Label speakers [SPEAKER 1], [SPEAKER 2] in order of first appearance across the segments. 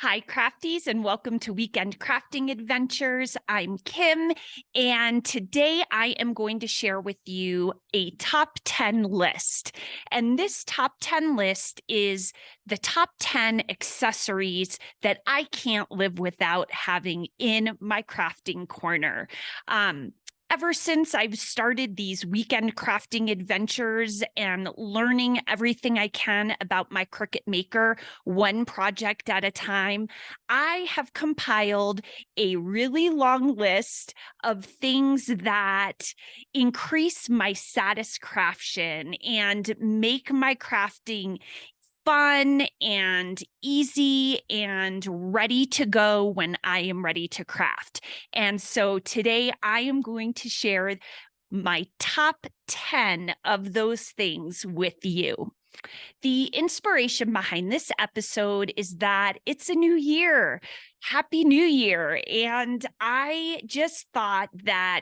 [SPEAKER 1] Hi, crafties, and welcome to Weekend Crafting Adventures. I'm Kim, and today I am going to share with you a top 10 list. And this top 10 list is the top 10 accessories that I can't live without having in my crafting corner. Ever since I've started these weekend crafting adventures and learning everything I can about my Cricut Maker, one project at a time, I have compiled a really long list of things that increase my satisfaction and make my crafting fun and easy and ready to go when I am ready to craft. And so today I am going to share my top 10 of those things with you. The inspiration behind this episode is that it's a new year. Happy New Year. And I just thought that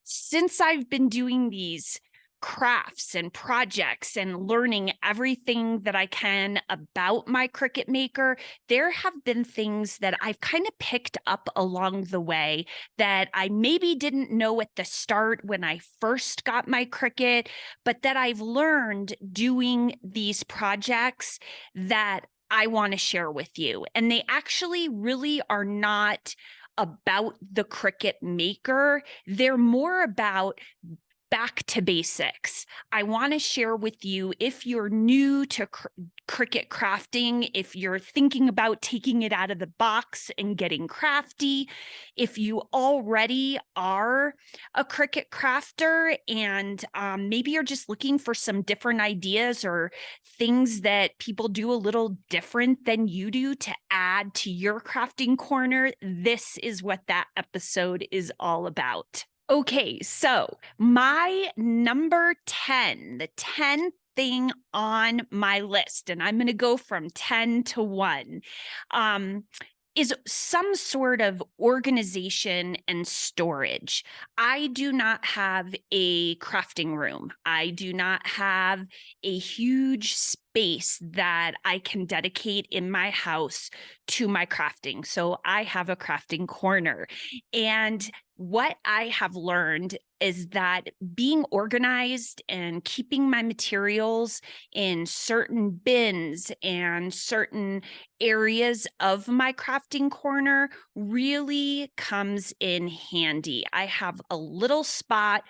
[SPEAKER 1] since I've been doing these crafts and projects and learning everything that I can about my Cricut Maker, there have been things that I've kind of picked up along the way that I maybe didn't know at the start when I first got my Cricut, but that I've learned doing these projects that I want to share with you. And they actually really are not about the Cricut Maker. They're more about back to basics. I want to share with you, if you're new to Cricut crafting, if you're thinking about taking it out of the box and getting crafty, if you already are a Cricut crafter and maybe you're just looking for some different ideas or things that people do a little different than you do to add to your crafting corner, this is what that episode is all about. Okay, so my number 10, the 10th thing on my list, and I'm going to go from 10 to 1, is some sort of organization and storage. I do not have a crafting room. I do not have a huge space that I can dedicate in my house to my crafting. So I have a crafting corner. And what I have learned is that being organized and keeping my materials in certain bins and certain areas of my crafting corner really comes in handy. I have a little spot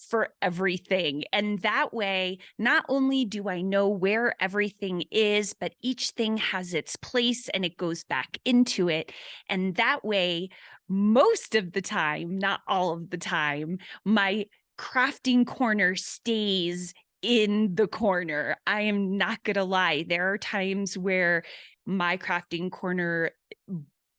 [SPEAKER 1] for everything. And that way, not only do I know where everything is, but each thing has its place and it goes back into it. And that way, most of the time, not all of the time, my crafting corner stays in the corner. I am not going to lie. There are times where my crafting corner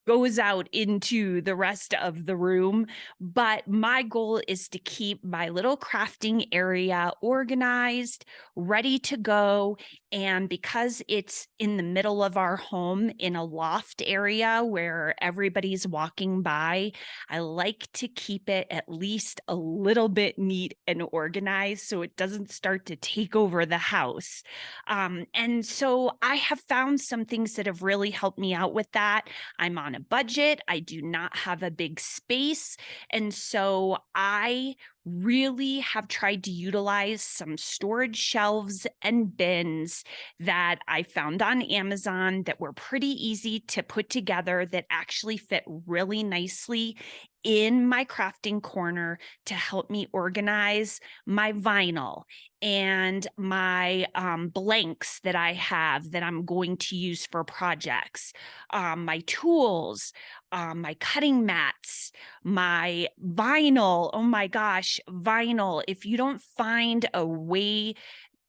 [SPEAKER 1] goes out into the rest of the room, but my goal is to keep my little crafting area organized, ready to go. And because it's in the middle of our home in a loft area where everybody's walking by, I like to keep it at least a little bit neat and organized so it doesn't start to take over the house. And so I have found some things that have really helped me out with that. I'm on a budget. I do not have a big space. And so I really have tried to utilize some storage shelves and bins that I found on Amazon that were pretty easy to put together that actually fit really nicely in my crafting corner to help me organize my vinyl and my blanks that I have that I'm going to use for projects, my tools, my cutting mats, my vinyl. Oh my gosh, vinyl. If you don't find a way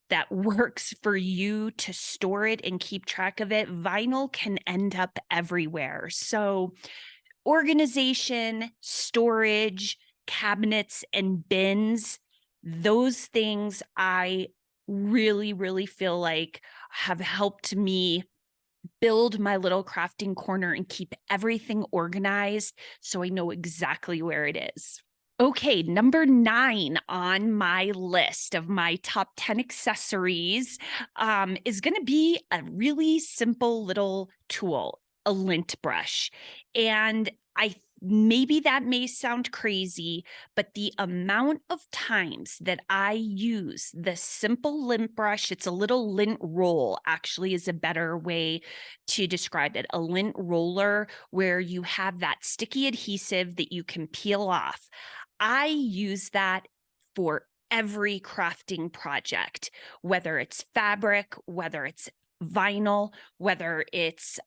[SPEAKER 1] that works for you to store it and keep track of it, vinyl can end up everywhere. So organization, storage, cabinets, and bins, those things I really, really feel like have helped me build my little crafting corner and keep everything organized so I know exactly where it is. Okay, number 9 on my list of my top 10 accessories is going to be a really simple little tool. a lint brush. And maybe that may sound crazy, but the amount of times that I use the simple lint brush, it's a little lint roll, actually, is a better way to describe it. A lint roller where you have that sticky adhesive that you can peel off. I use that for every crafting project, whether it's fabric, whether it's vinyl, whether it's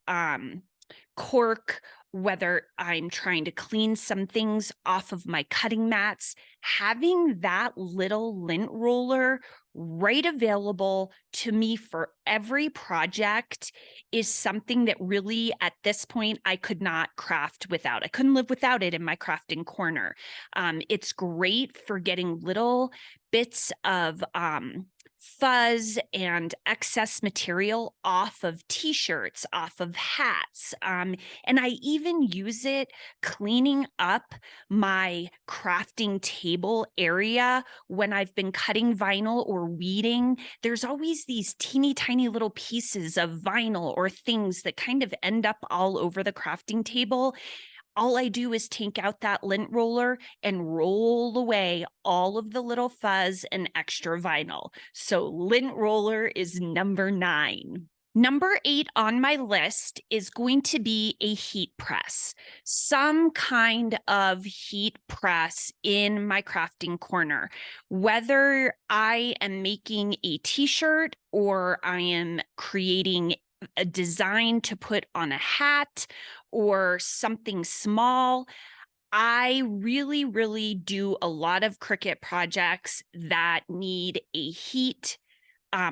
[SPEAKER 1] cork, whether I'm trying to clean some things off of my cutting mats. Having that little lint roller right available to me for every project is something that really, at this point, I could not craft without. I couldn't live without it in my crafting corner. It's great for getting little bits of fuzz and excess material off of t-shirts, off of hats. And I even use it cleaning up my crafting table area when I've been cutting vinyl or weeding. There's always these teeny tiny little pieces of vinyl or things that kind of end up all over the crafting table. All I do is take out that lint roller and roll away all of the little fuzz and extra vinyl. So lint roller is number 9. Number 8 on my list is going to be a heat press, some kind of heat press in my crafting corner. Whether I am making a t-shirt or I am creating a design to put on a hat or something small, I really, really do a lot of Cricut projects that need a heat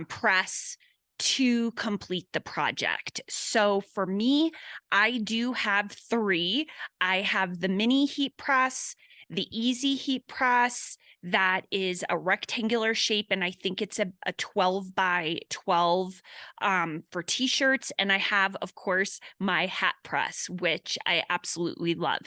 [SPEAKER 1] press to complete the project. So for me, I do have 3. I have the mini heat press, the easy heat press that is a rectangular shape, and I think it's a 12 by 12 for t-shirts. And I have, of course, my hat press, which I absolutely love.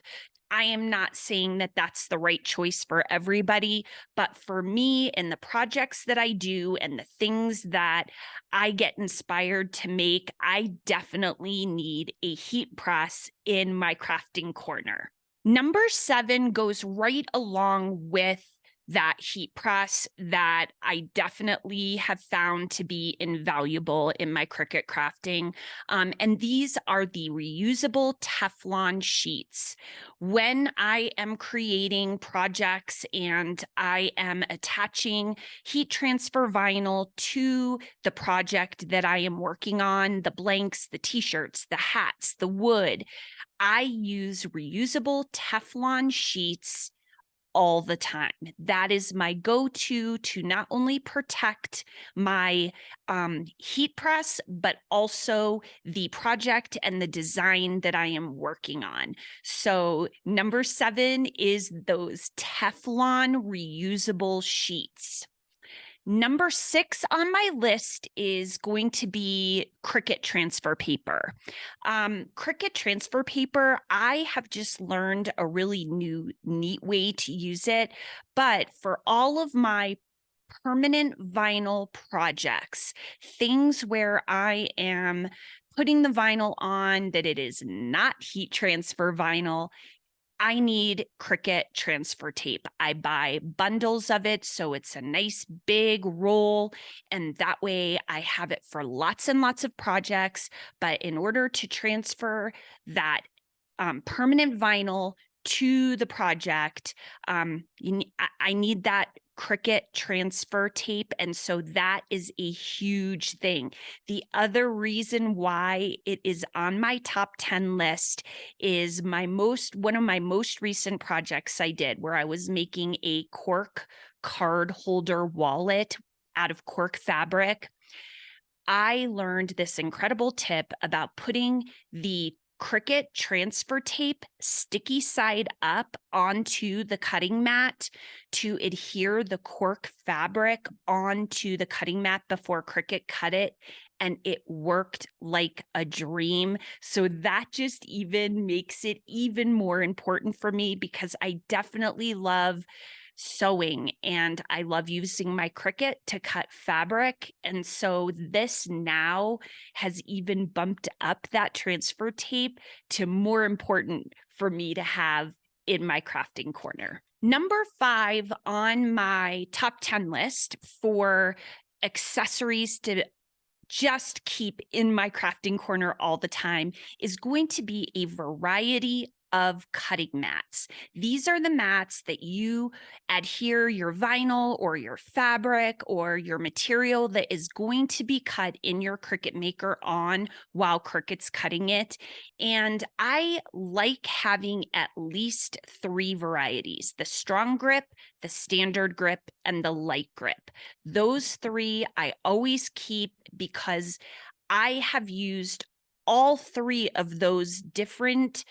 [SPEAKER 1] I am not saying that that's the right choice for everybody, but for me and the projects that I do and the things that I get inspired to make, I definitely need a heat press in my crafting corner. Number 7 goes right along with that heat press that I definitely have found to be invaluable in my Cricut crafting. And these are the reusable Teflon sheets. When I am creating projects and I am attaching heat transfer vinyl to the project that I am working on, the blanks, the t-shirts, the hats, the wood, I use reusable Teflon sheets all the time. That is my go-to to not only protect my heat press, but also the project and the design that I am working on. So number 7 is those Teflon reusable sheets. Number 6 on my list is going to be Cricut transfer paper. Cricut transfer paper, I have just learned a really neat way to use it. But for all of my permanent vinyl projects, things where I am putting the vinyl on that it is not heat transfer vinyl, I need Cricut transfer tape. I buy bundles of it, so it's a nice big roll, and that way I have it for lots and lots of projects. But in order to transfer that permanent vinyl to the project, I need that Cricut transfer tape. And so that is a huge thing. The other reason why it is on my top 10 list is one of my most recent projects I did, where I was making a cork card holder wallet out of cork fabric. I learned this incredible tip about putting the Cricut transfer tape sticky side up onto the cutting mat to adhere the cork fabric onto the cutting mat before Cricut cut it. And it worked like a dream. So that just even makes it even more important for me, because I definitely love sewing, and I love using my Cricut to cut fabric. And so this now has even bumped up that transfer tape to more important for me to have in my crafting corner. Number 5 on my top 10 list for accessories to just keep in my crafting corner all the time is going to be a variety of cutting mats. These are the mats that you adhere your vinyl or your fabric or your material that is going to be cut in your Cricut Maker on while Cricut's cutting it. And I like having at least 3 varieties: the strong grip, the standard grip, and the light grip. Those 3 I always keep because I have used all 3 of those different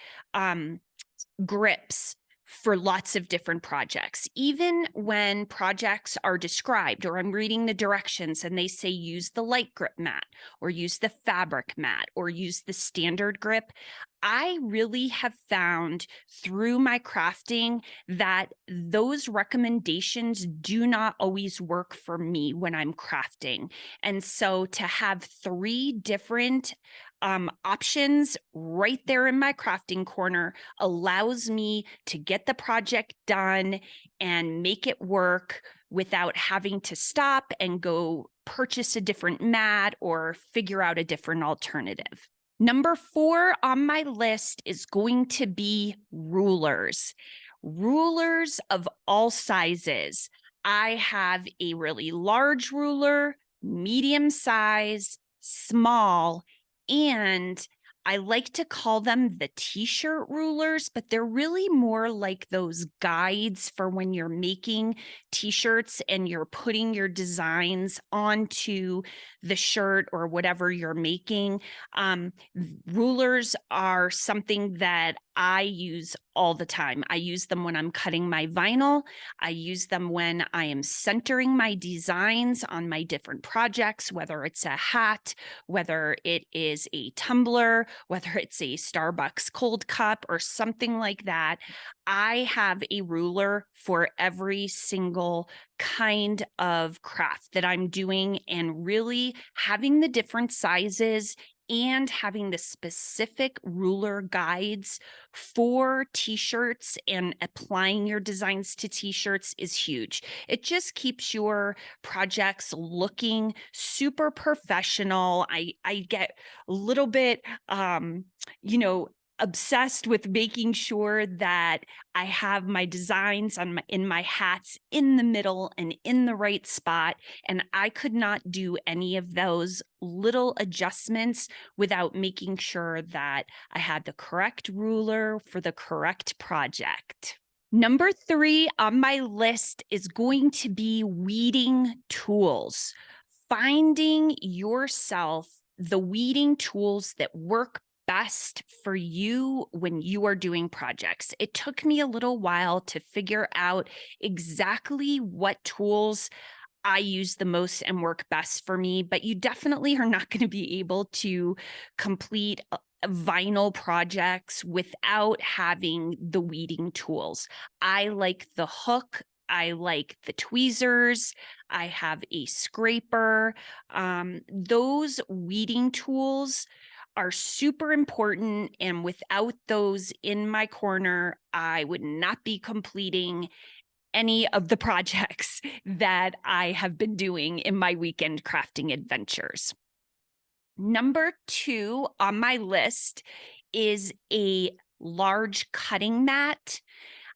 [SPEAKER 1] grips for lots of different projects. Even when projects are described or I'm reading the directions and they say use the light grip mat or use the fabric mat or use the standard grip, I really have found through my crafting that those recommendations do not always work for me when I'm crafting. And so to have 3 different options right there in my crafting corner allows me to get the project done and make it work without having to stop and go purchase a different mat or figure out a different alternative. Number 4 on my list is going to be rulers. Rulers of all sizes. I have a really large ruler, medium size, small, and I like to call them the t-shirt rulers, but they're really more like those guides for when you're making t-shirts and you're putting your designs onto the shirt or whatever you're making. Rulers are something that I use all the time. I use them when I'm cutting my vinyl. I use them when I am centering my designs on my different projects, whether it's a hat, whether it is a tumbler, whether it's a Starbucks cold cup or something like that. I have a ruler for every single kind of craft that I'm doing, and really having the different sizes and having the specific ruler guides for t-shirts and applying your designs to t-shirts is huge. It just keeps your projects looking super professional. I get a little bit obsessed with making sure that I have my designs in my hats in the middle and in the right spot. And I could not do any of those little adjustments without making sure that I had the correct ruler for the correct project. Number 3 on my list is going to be weeding tools. Finding yourself the weeding tools that work best for you when you are doing projects. It took me a little while to figure out exactly what tools I use the most and work best for me, but you definitely are not going to be able to complete vinyl projects without having the weeding tools. I like the hook. I like the tweezers. I have a scraper. Those weeding tools are super important. And without those in my corner, I would not be completing any of the projects that I have been doing in my weekend crafting adventures. Number 2 on my list is a large cutting mat.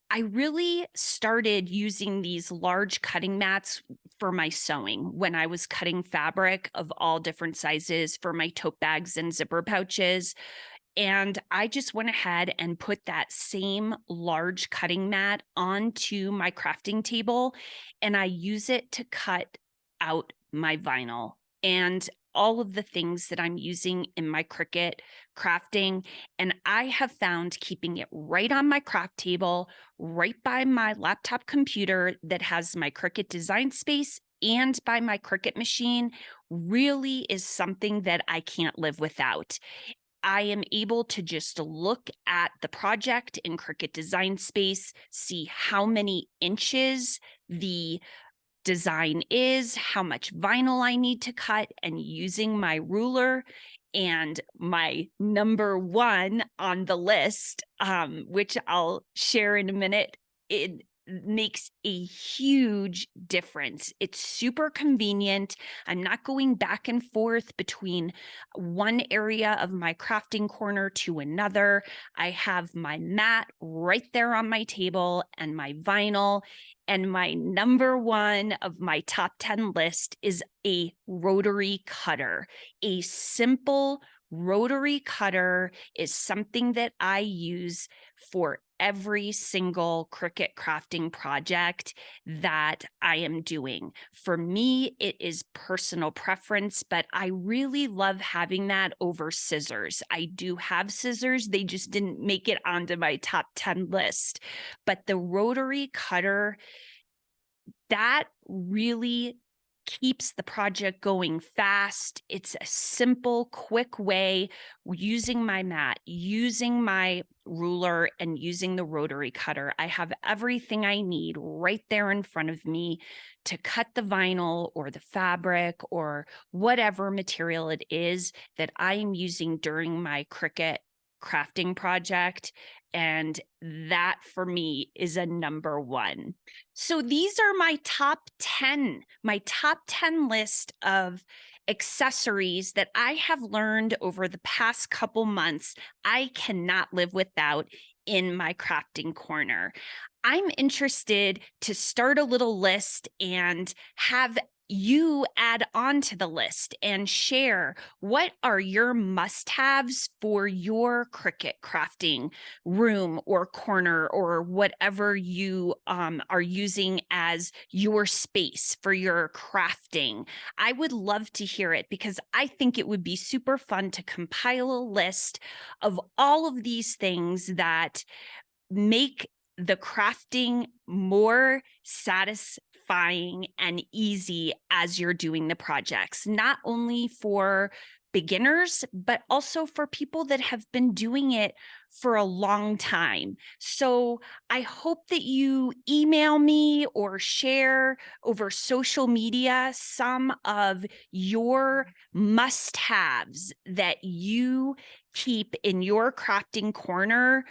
[SPEAKER 1] I really started using these large cutting mats for my sewing when I was cutting fabric of all different sizes for my tote bags and zipper pouches. And I just went ahead and put that same large cutting mat onto my crafting table, and I use it to cut out my vinyl and all of the things that I'm using in my Cricut crafting. And I have found keeping it right on my craft table, right by my laptop computer that has my Cricut design space and by my Cricut machine really is something that I can't live without. I am able to just look at the project in Cricut Design Space, see how many inches the design is, how much vinyl I need to cut, and using my ruler and my number one on the list, which I'll share in a minute, it makes a huge difference. It's super convenient. I'm not going back and forth between one area of my crafting corner to another. I have my mat right there on my table and my vinyl. And my number one of my top 10 list is a rotary cutter. A simple rotary cutter is something that I use for every single Cricut crafting project that I am doing. For me, it is personal preference, but I really love having that over scissors. I do have scissors. They just didn't make it onto my top 10 list. But the rotary cutter, that really keeps the project going fast. It's a simple, quick way, using my mat, using my ruler, and using the rotary cutter. I have everything I need right there in front of me to cut the vinyl or the fabric or whatever material it is that I am using during my Cricut crafting project. And that for me is a number one. So these are my top 10 list of accessories that I have learned over the past couple months I cannot live without in my crafting corner. I'm interested to start a little list and have you add on to the list and share what are your must-haves for your Cricut crafting room or corner or whatever you are using as your space for your crafting. I would love to hear it because I think it would be super fun to compile a list of all of these things that make the crafting more satisfying and easy as you're doing the projects, not only for beginners, but also for people that have been doing it for a long time. So I hope that you email me or share over social media some of your must-haves that you keep in your crafting corner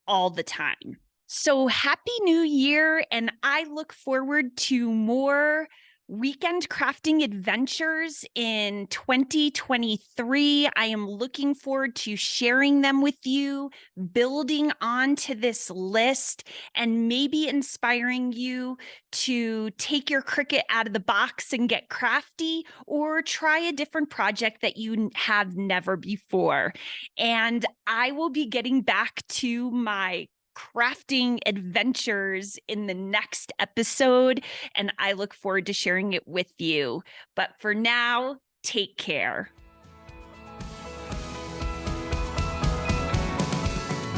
[SPEAKER 1] all the time. So happy New Year, and I look forward to more weekend crafting adventures in 2023. I am looking forward to sharing them with you, building onto this list, and maybe inspiring you to take your Cricut out of the box and get crafty, or try a different project that you have never before. And I will be getting back to my crafting adventures in the next episode, and I look forward to sharing it with you. But for now, take care.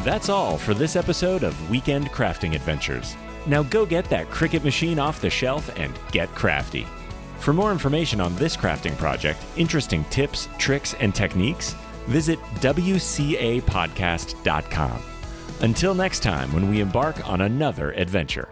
[SPEAKER 2] That's all for this episode of Weekend Crafting Adventures. Now go get that Cricut machine off the shelf and get crafty. For more information on this crafting project, interesting tips, tricks, and techniques, visit wcapodcast.com. Until next time, when we embark on another adventure.